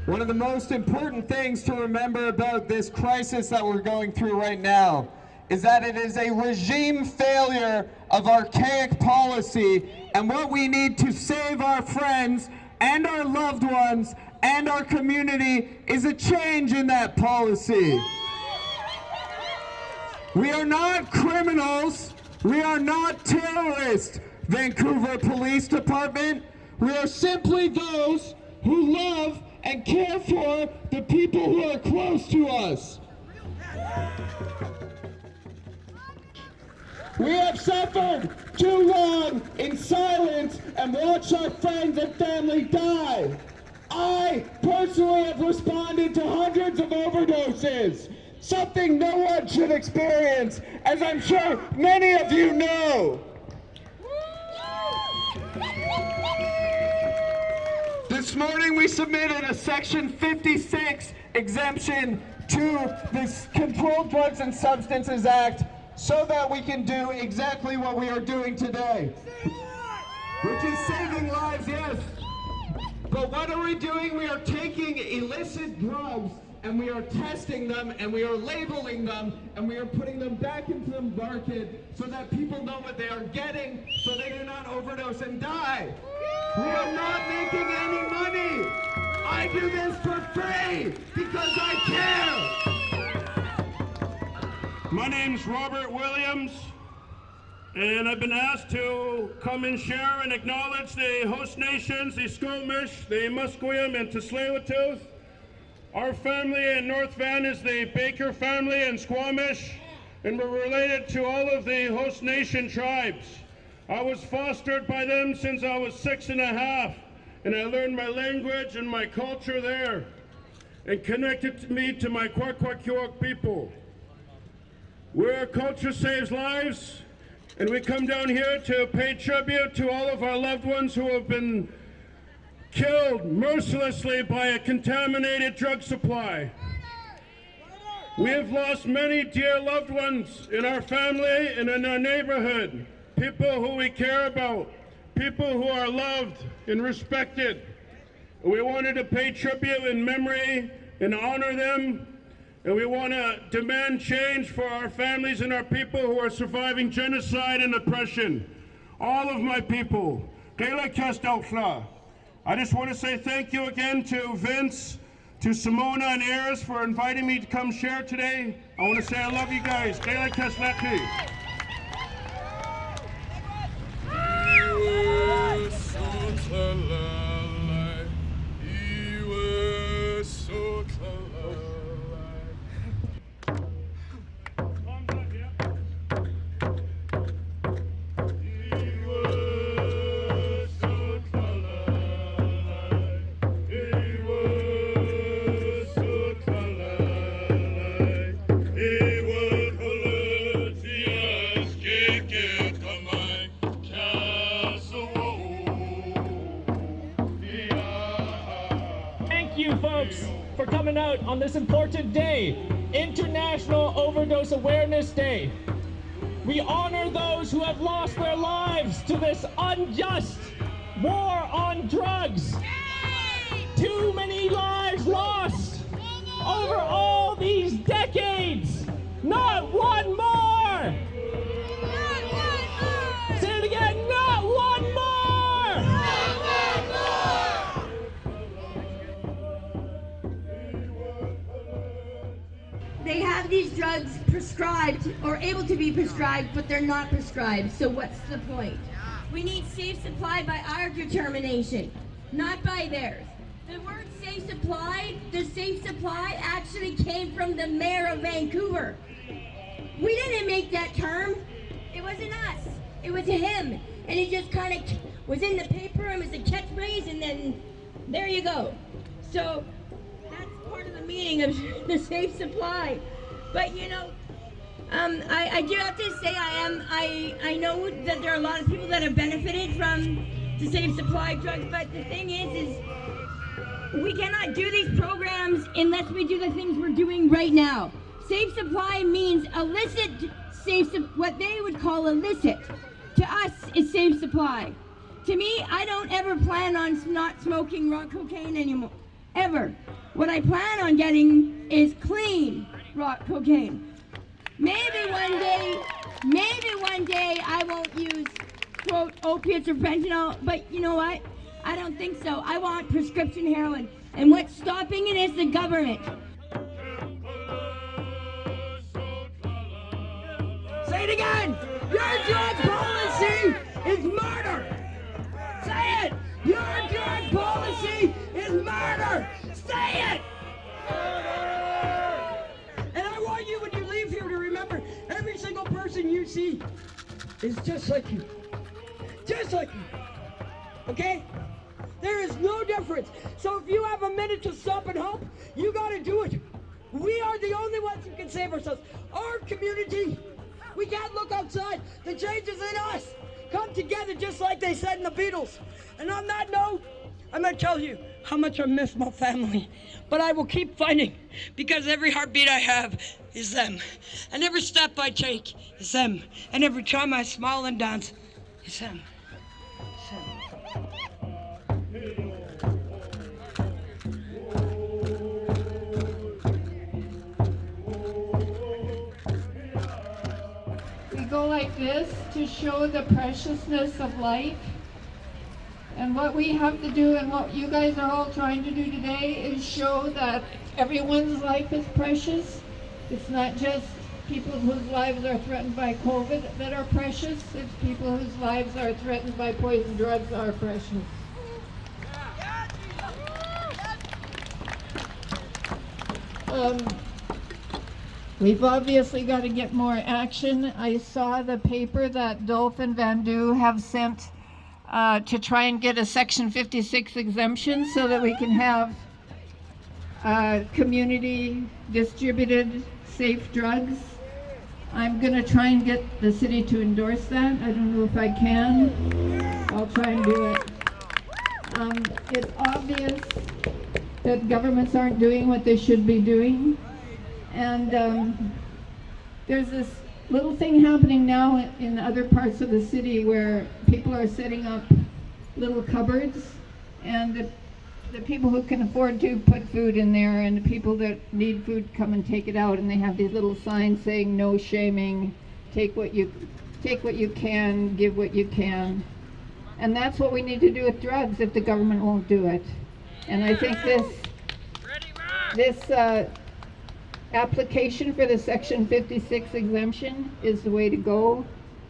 One of the most important things to remember about this crisis that we're going through right now is that it is a regime failure of archaic policy, and what we need to save our friends and our loved ones and our community is a change in that policy. We are not criminals. We are not terrorists, Vancouver Police Department. We are simply those who love and care for the people who are close to us. We have suffered too long in silence and watched our friends and family die. I personally have responded to hundreds of overdoses, something no one should experience, as I'm sure many of you know. This morning we submitted a Section 56 exemption to this Controlled Drugs and Substances Act so that we can do exactly what we are doing today, which is saving lives, yes. But what are we doing? We are taking illicit drugs and we are testing them and we are labeling them and we are putting them back into the market so that people know what they are getting so they do not overdose and die. We are not making any money. I do this for free because I care. My name's Robert Williams, and I've been asked to come and share and acknowledge the host nations, the Squamish, the Musqueam, and Tsleil-Waututh. Our family in North Van is the Baker family and Squamish, and we're related to all of the host nation tribes. I was fostered by them since I was 6.5, and I learned my language and my culture there, and connected me to my Kwakwaka'wakw people. Where culture saves lives, and we come down here to pay tribute to all of our loved ones who have been killed mercilessly by a contaminated drug supply. We have lost many dear loved ones in our family and in our neighborhood, people who we care about, people who are loved and respected. We wanted to pay tribute in memory and honor them, and we want to demand change for our families and our people who are surviving genocide and oppression. All of my people, I just want to say thank you again to Vince, to Simona and Eris for inviting me to come share today. I want to say I love you guys. For coming out on this important day, International Overdose Awareness Day. We honor those who have lost their lives to this unjust war on drugs. Too many lives lost over all these decades. Not one more! Say it again, not one more! they have these drugs prescribed or able to be prescribed, but they're not prescribed. So what's the point? We need safe supply by our determination, not by theirs. The word safe supply, the safe supply actually came from the mayor of Vancouver. We didn't make that term. It wasn't us. It was him. And it just kind of was in the paper and was a catchphrase, and then there you go. So that's part of the meaning of the safe supply. But you know, I do have to say I know that there are a lot of people that have benefited from the safe supply of drugs, but the thing is we cannot do these programs unless we do the things we're doing right now. Safe supply means illicit what they would call illicit. To us, is safe supply. To me, I don't ever plan on not smoking raw cocaine anymore, ever. What I plan on getting is clean raw cocaine. Maybe one day I won't use, quote, opiates or fentanyl, but you know what? I don't think so. I want prescription heroin. And what's stopping it is the government. Say it again! Your drug policy is murder! Say it! Your drug policy is murder! Say it! And I want you, when you leave here, to remember every single person you see is just like you. Just like you. Okay? There is no difference. So if you have a minute to stop and help, you gotta do it. We are the only ones who can save ourselves. Our community, we can't look outside. The change is in us. Come together just like they said in the Beatles. And on that note, I'm gonna tell you how much I miss my family. But I will keep fighting because every heartbeat I have is them. And every step I take is them. And every time I smile and dance is them. Go like this to show the preciousness of life. And what we have to do, and what you guys are all trying to do today, is show that everyone's life is precious. It's not just people whose lives are threatened by COVID that are precious. It's people whose lives are threatened by poison drugs are precious. We've obviously got to get more action. I saw the paper that DULF and VANDU have sent to try and get a Section 56 exemption so that we can have community distributed safe drugs. I'm going to try and get the city to endorse that. I don't know if I can. I'll try and do it. It's obvious that governments aren't doing what they should be doing. And there's this little thing happening now in other parts of the city where people are setting up little cupboards, and the people who can afford to put food in there, and the people that need food come and take it out, and they have these little signs saying no shaming, take what you can, give what you can. And that's what we need to do with drugs if the government won't do it. And I think this application for the Section 56 exemption is the way to go,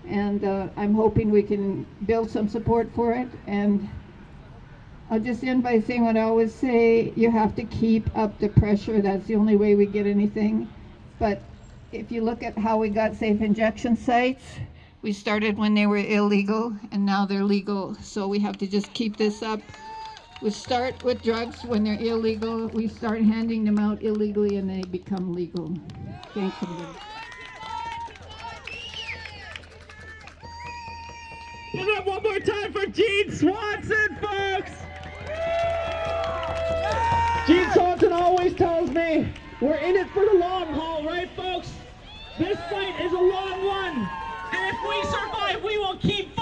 and I'm hoping we can build some support for it. And I'll just end by saying what I always say: you have to keep up the pressure. That's the only way we get anything. But if you look at how we got safe injection sites, we started when they were illegal and now they're legal, so we have to just keep this up. We start with drugs when they're illegal, we start handing them out illegally, and they become legal. Thank you. Give it up one more time for Gene Swanson, folks! Gene Swanson always tells me we're in it for the long haul, right, folks? This fight is a long one, and if we survive, we will keep